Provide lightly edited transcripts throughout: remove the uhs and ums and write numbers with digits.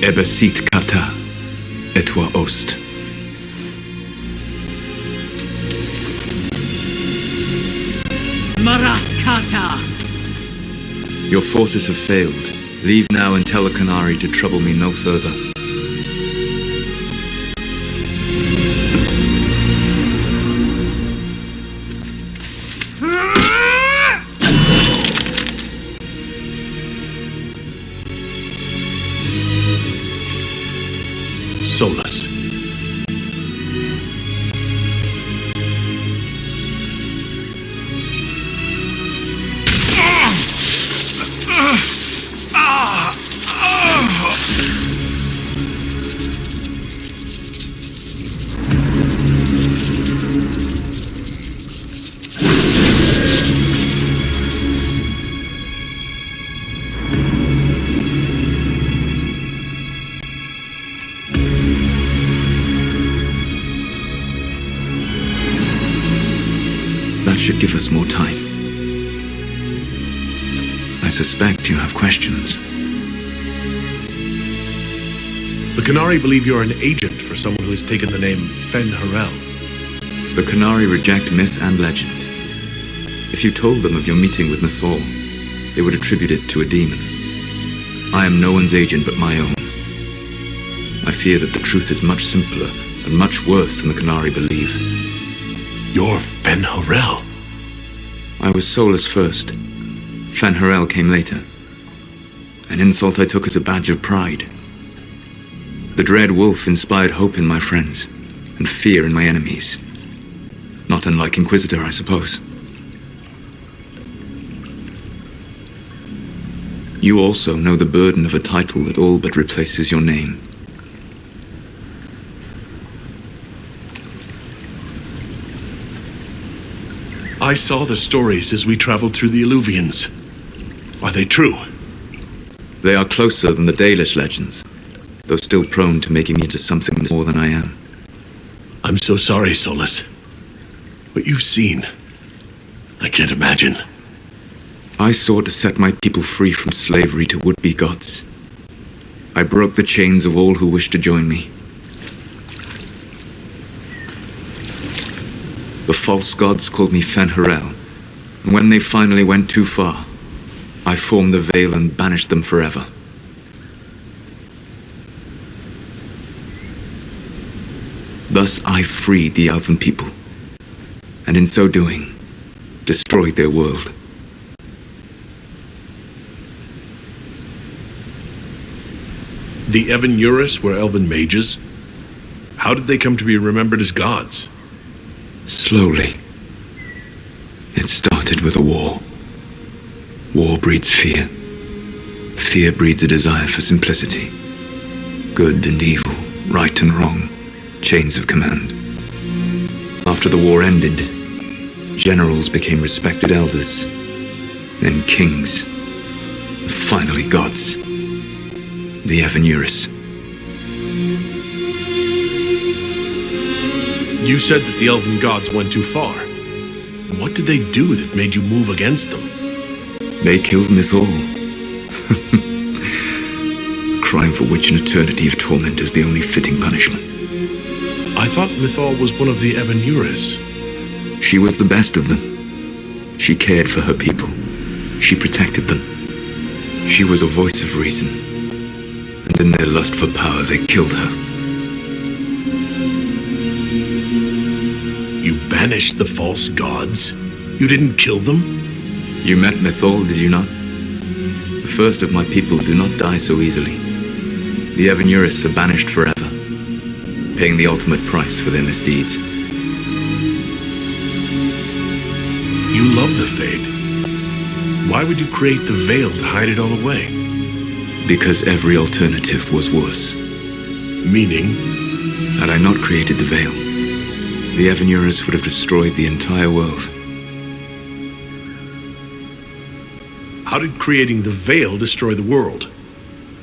Ebesit kata, etwa ost. Maraskata! Your forces have failed. Leave now and tell the Canary to trouble me no further. Solas. That should give us more time. I suspect you have questions. The Canary believe you're an agent for someone who has taken the name Fen Harel. The Canary reject myth and legend. If you told them of your meeting with Mythal, they would attribute it to a demon. I am no one's agent but my own. I fear that the truth is much simpler and much worse than the Canary believe. You're Fen Harel. I was Solas first. Fen Harel came later. An insult I took as a badge of pride. The dread wolf inspired hope in my friends, and fear in my enemies. Not unlike Inquisitor, I suppose. You also know the burden of a title that all but replaces your name. I saw the stories as we traveled through the Alluvians. Are they true? They are closer than the Dalish legends, though still prone to making me into something more than I am. I'm so sorry, Solas. What you've seen, I can't imagine. I sought to set my people free from slavery to would-be gods. I broke the chains of all who wished to join me. The false gods called me Fen Harel, and when they finally went too far, I formed the veil and banished them forever. Thus I freed the elven people, and in so doing, destroyed their world. The Evan Eurus were elven mages. How did they come to be remembered as gods? Slowly. It started with a war. War breeds fear. Fear breeds a desire for simplicity. Good and evil, right and wrong, chains of command. After the war ended, generals became respected elders, then kings, and finally gods. The Evan Eurus. You said that the elven gods went too far. What did they do that made you move against them? They killed Mythal. Crime for which an eternity of torment is the only fitting punishment. I thought Mythal was one of the Evan Eurus. She was the best of them. She cared for her people. She protected them. She was a voice of reason. And in their lust for power, they killed her. You banished the false gods? You didn't kill them? You met Mythal, did you not? The first of my people do not die so easily. The Evan Eurus are banished forever, paying the ultimate price for their misdeeds. You love the Fade. Why would you create the veil to hide it all away? Because every alternative was worse. Meaning? Had I not created the veil, the Evan Eurus would have destroyed the entire world. How did creating the veil destroy the world?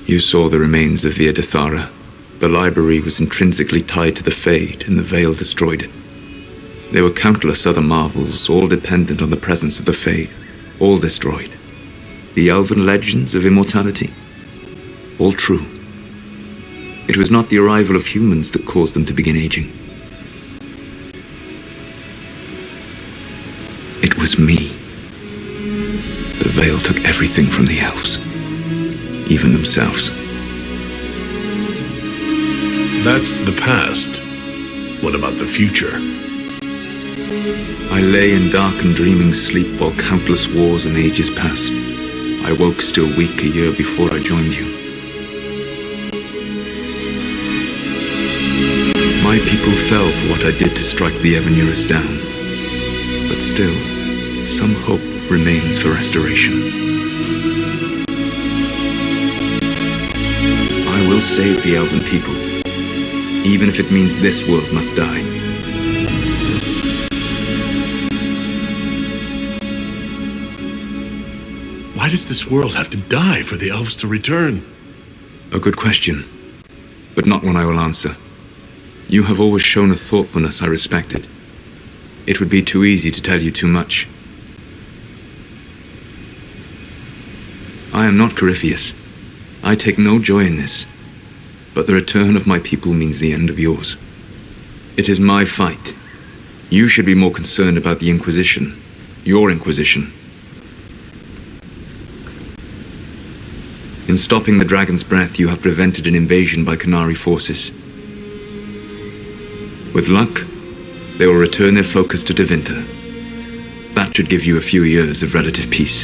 You saw the remains of Via de Thara. The library was intrinsically tied to the Fade, and the veil destroyed it. There were countless other marvels, all dependent on the presence of the Fade, all destroyed. The elven legends of immortality, all true. It was not the arrival of humans that caused them to begin aging. It was me. The veil took everything from the elves, even themselves. That's the past. What about the future? I lay in dark and dreaming sleep while countless wars and ages passed. I woke still weak a year before I joined you. My people fell for what I did to strike the Evan down. But still, some hope remains for restoration. I will save the elven people, even if it means this world must die. Why does this world have to die for the elves to return? A good question, but not one I will answer. You have always shown a thoughtfulness I respected. It would be too easy to tell you too much. I am not Corypheus. I take no joy in this, but the return of my people means the end of yours. It is my fight. You should be more concerned about the Inquisition, your Inquisition. In stopping the Dragon's Breath, you have prevented an invasion by Qunari forces. With luck, they will return their focus to Tevinter. That should give you a few years of relative peace.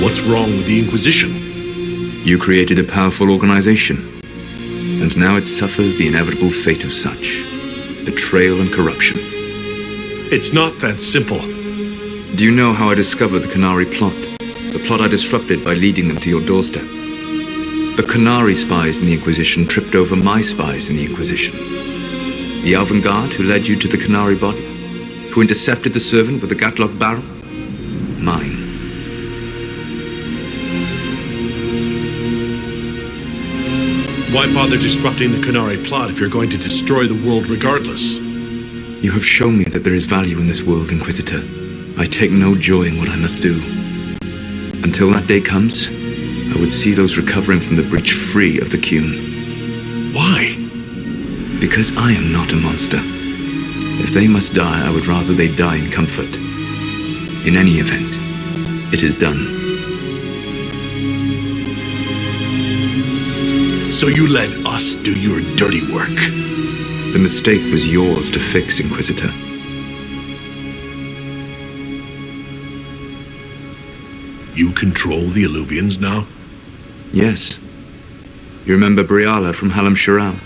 What's wrong with the Inquisition? You created a powerful organization, and now it suffers the inevitable fate of such: betrayal and corruption. It's not that simple. Do you know how I discovered the Qunari plot? The plot I disrupted by leading them to your doorstep. The Qunari spies in the Inquisition tripped over my spies in the Inquisition. The Elven Guard who led you to the Qunari body, who intercepted the servant with the Gatlock barrel? Mine. Why bother disrupting the Qunari plot if you're going to destroy the world regardless? You have shown me that there is value in this world, Inquisitor. I take no joy in what I must do. Until that day comes, I would see those recovering from the breach free of the Qun. Why? Because I am not a monster. If they must die, I would rather they die in comfort. In any event, it is done. So you let us do your dirty work? The mistake was yours to fix, Inquisitor. You control the Illuvians now? Yes. You remember Briala from Hallam Shiral?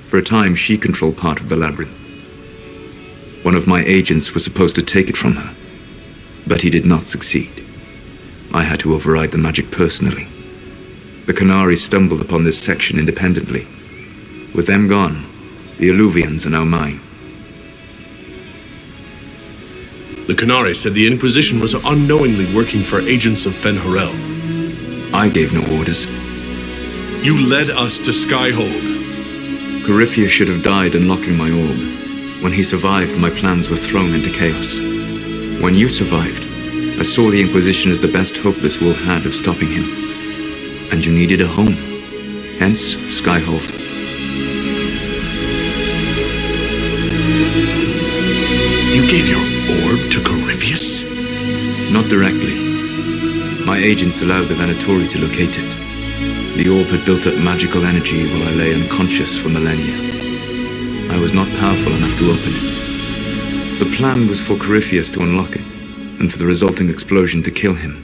For a time, she controlled part of the labyrinth. One of my agents was supposed to take it from her, but he did not succeed. I had to override the magic personally. The Qunari stumbled upon this section independently. With them gone, the Illuvians are now mine. The Qunari said the Inquisition was unknowingly working for agents of Fen-Harel. I gave no orders. You led us to Skyhold. Corypheus should have died unlocking my orb. When he survived, my plans were thrown into chaos. When you survived, I saw the Inquisition as the best hope this world had of stopping him. And you needed a home. Hence, Skyhold. You gave your orb to Corypheus? Not directly. My agents allowed the Venatori to locate it. The orb had built up magical energy while I lay unconscious for millennia. I was not powerful enough to open it. The plan was for Corypheus to unlock it, and for the resulting explosion to kill him.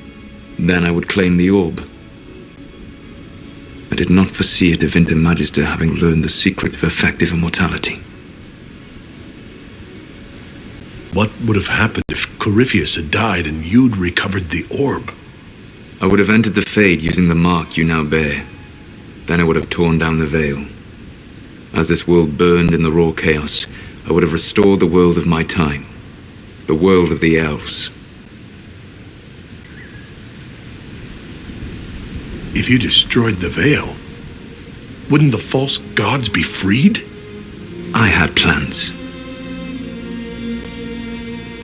Then I would claim the orb. I did not foresee a Tevinter Magister having learned the secret of effective immortality. What would have happened if Corypheus had died and you'd recovered the orb? I would have entered the Fade using the mark you now bear. Then I would have torn down the veil. As this world burned in the raw chaos, I would have restored the world of my time. The world of the elves. If you destroyed the veil, wouldn't the false gods be freed? I had plans.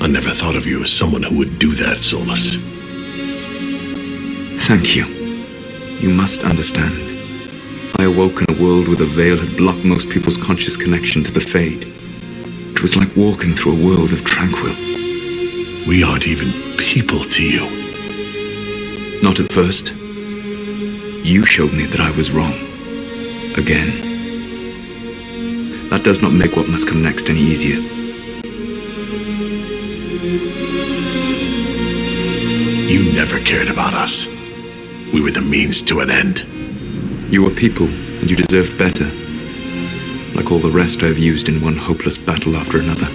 I never thought of you as someone who would do that, Solas. Thank you. You must understand. I awoke in a world where the veil had blocked most people's conscious connection to the Fade. It was like walking through a world of tranquil. We aren't even people to you. Not at first. You showed me that I was wrong. Again. That does not make what must come next any easier. You never cared about us. We were the means to an end. You were people, and you deserved better. Like all the rest I've used in one hopeless battle after another.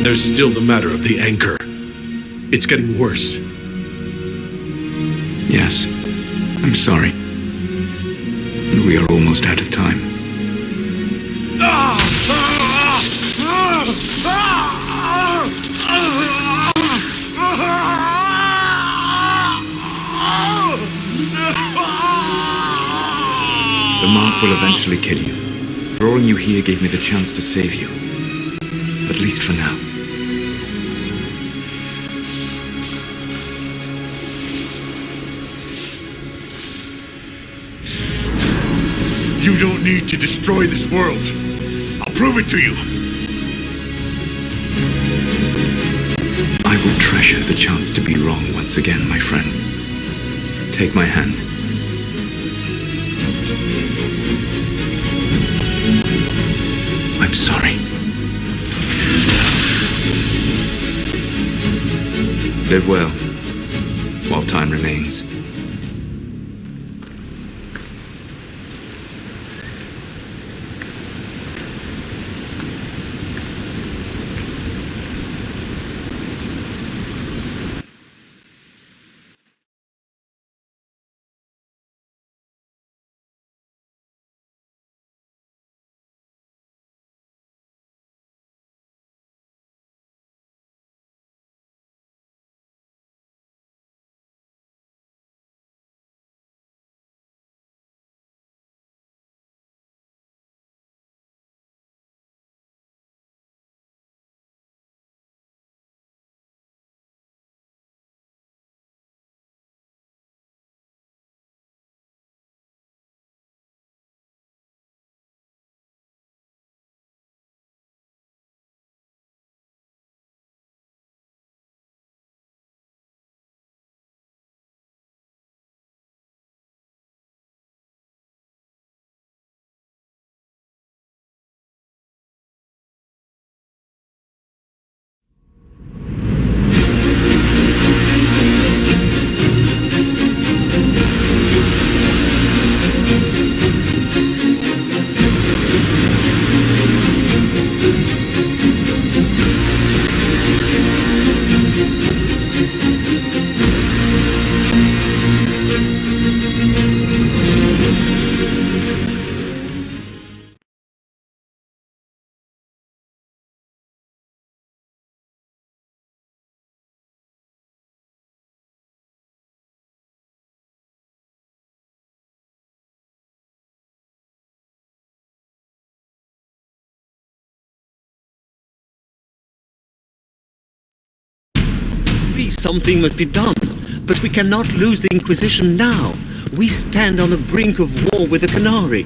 There's still the matter of the anchor. It's getting worse. Yes, I'm sorry. And we are almost out of time. The mark will eventually kill you. Drawing you here gave me the chance to save you. At least for now. You don't need to destroy this world. I'll prove it to you. I will treasure the chance to be wrong once again, my friend. Take my hand. I'm sorry. Live well, while time remains. Something must be done, but we cannot lose the Inquisition now. We stand on the brink of war with the Canary.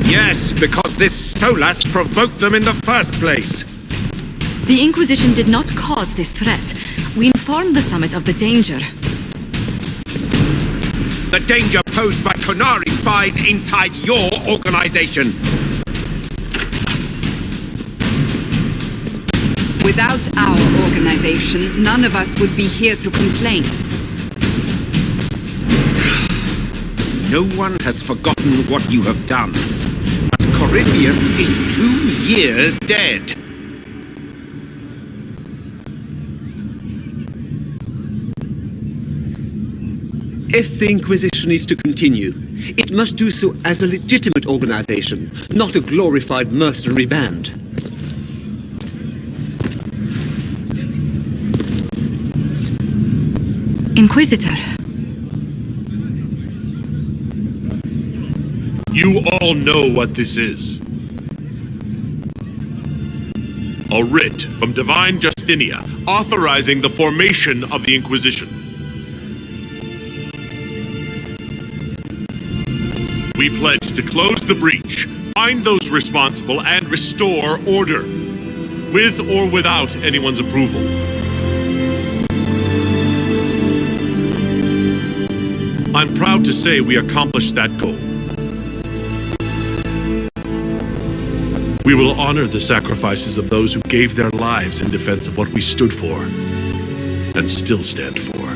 Yes, because this Solas provoked them in the first place. The Inquisition did not cause this threat. We informed the Summit of the danger. The danger posed by Canary spies inside your organization. Without our organization, none of us would be here to complain. No one has forgotten what you have done. But Corypheus is 2 years dead. If the Inquisition is to continue, it must do so as a legitimate organization, not a glorified mercenary band. Inquisitor. You all know what this is. A writ from Divine Justinia authorizing the formation of the Inquisition. We pledge to close the breach, find those responsible, and restore order, with or without anyone's approval. I'm proud to say we accomplished that goal. We will honor the sacrifices of those who gave their lives in defense of what we stood for, and still stand for.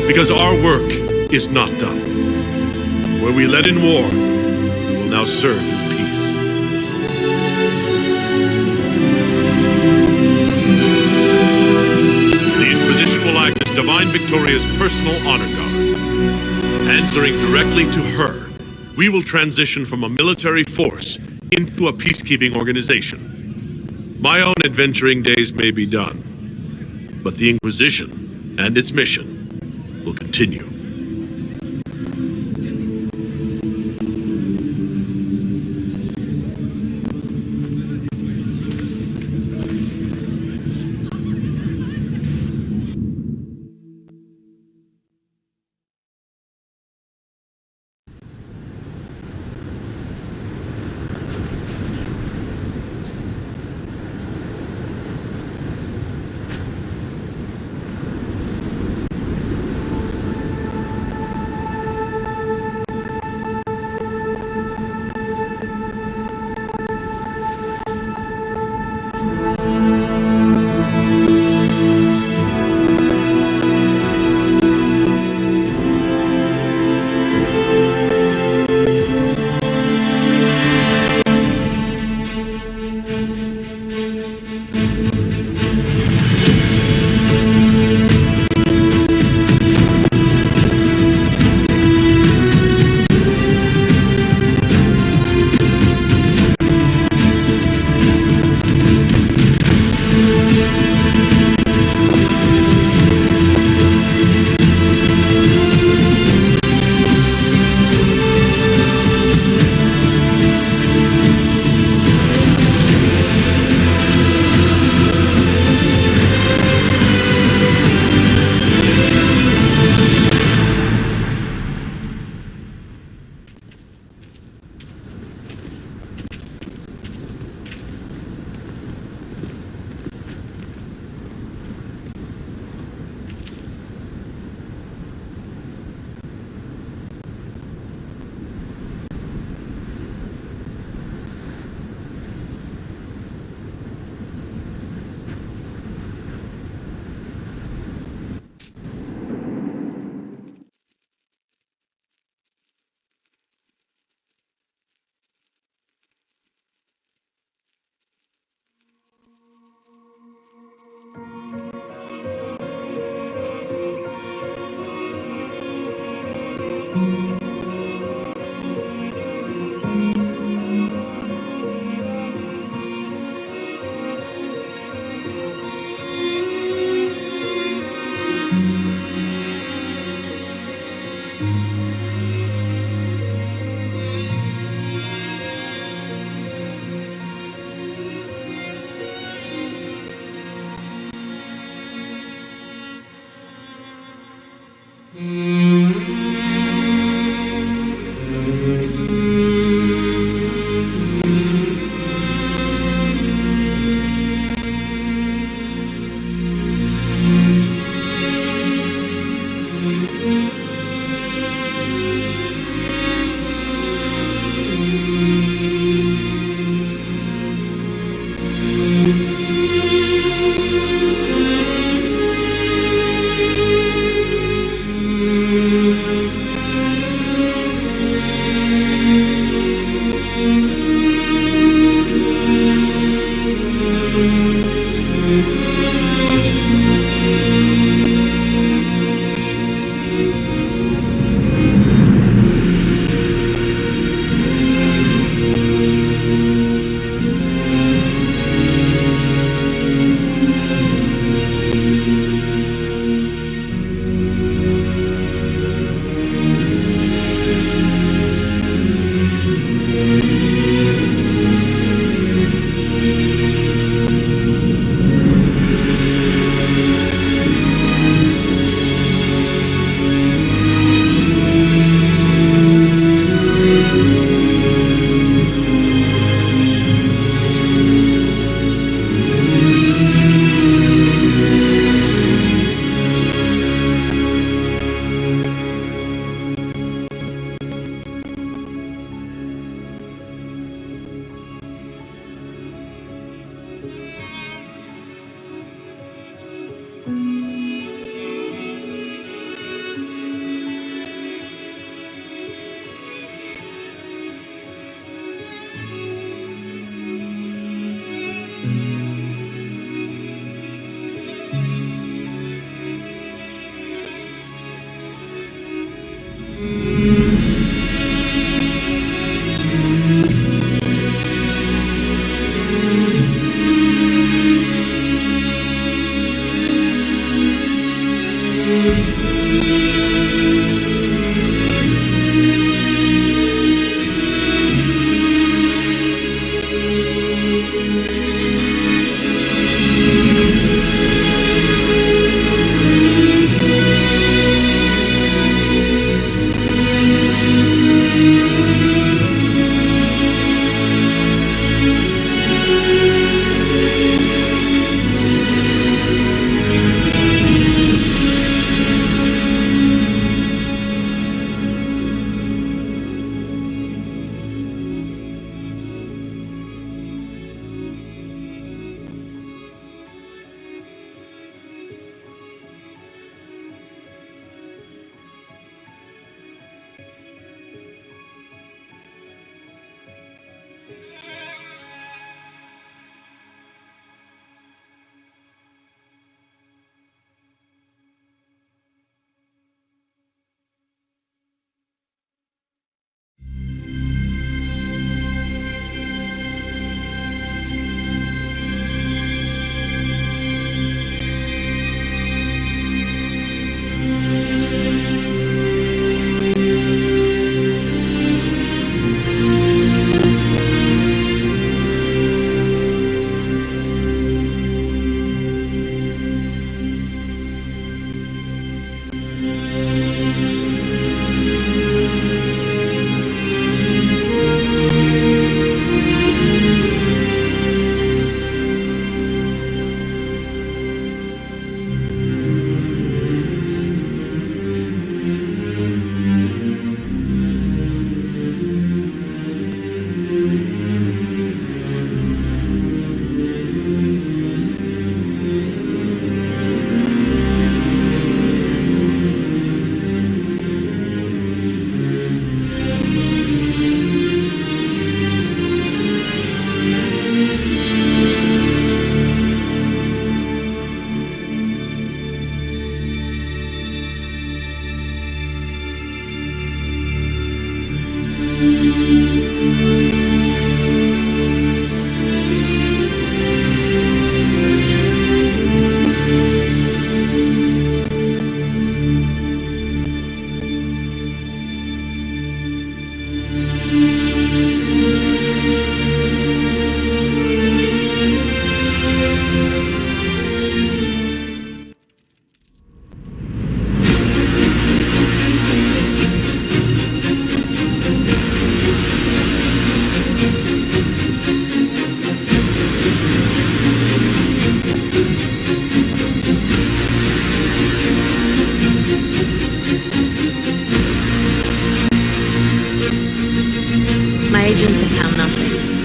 Because our work is not done. Where we led in war, we will now serve in peace. The Inquisition will act as Divine Victoria's personal honor guard. Answering directly to her, we will transition from a military force into a peacekeeping organization. My own adventuring days may be done, but the Inquisition and its mission will continue.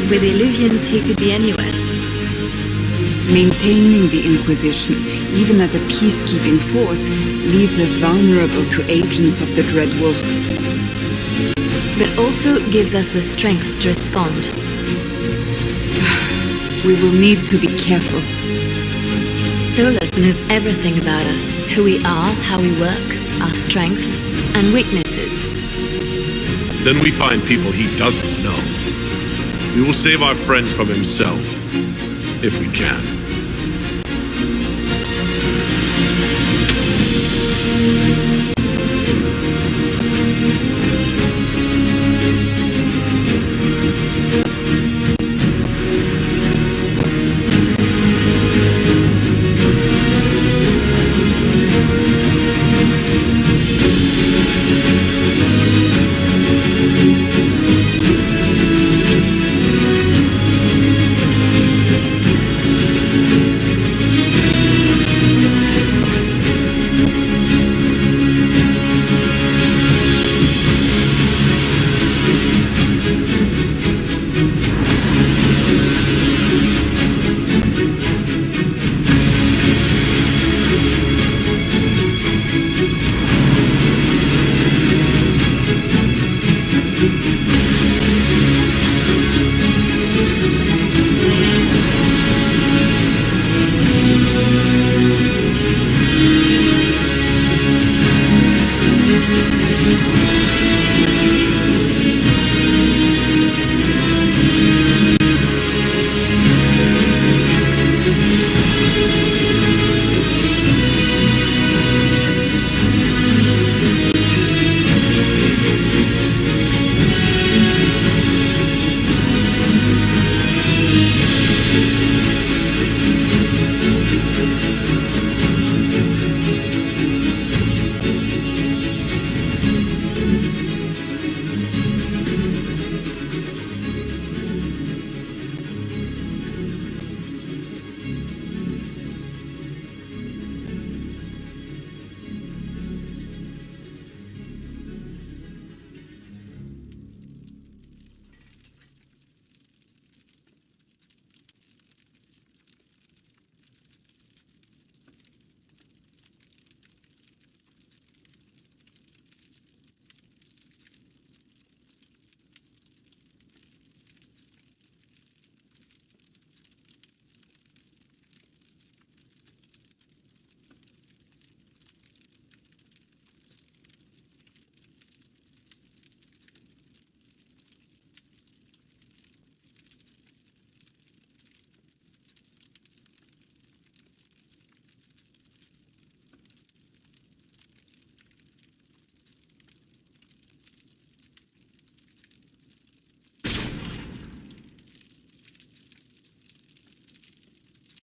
With illusions, he could be anywhere. Maintaining the Inquisition, even as a peacekeeping force, leaves us vulnerable to agents of the Dread Wolf. But also gives us the strength to respond. We will need to be careful. Solas knows everything about us, who we are, how we work, our strengths and weaknesses. Then we find people he doesn't know. We will save our friend from himself, if we can.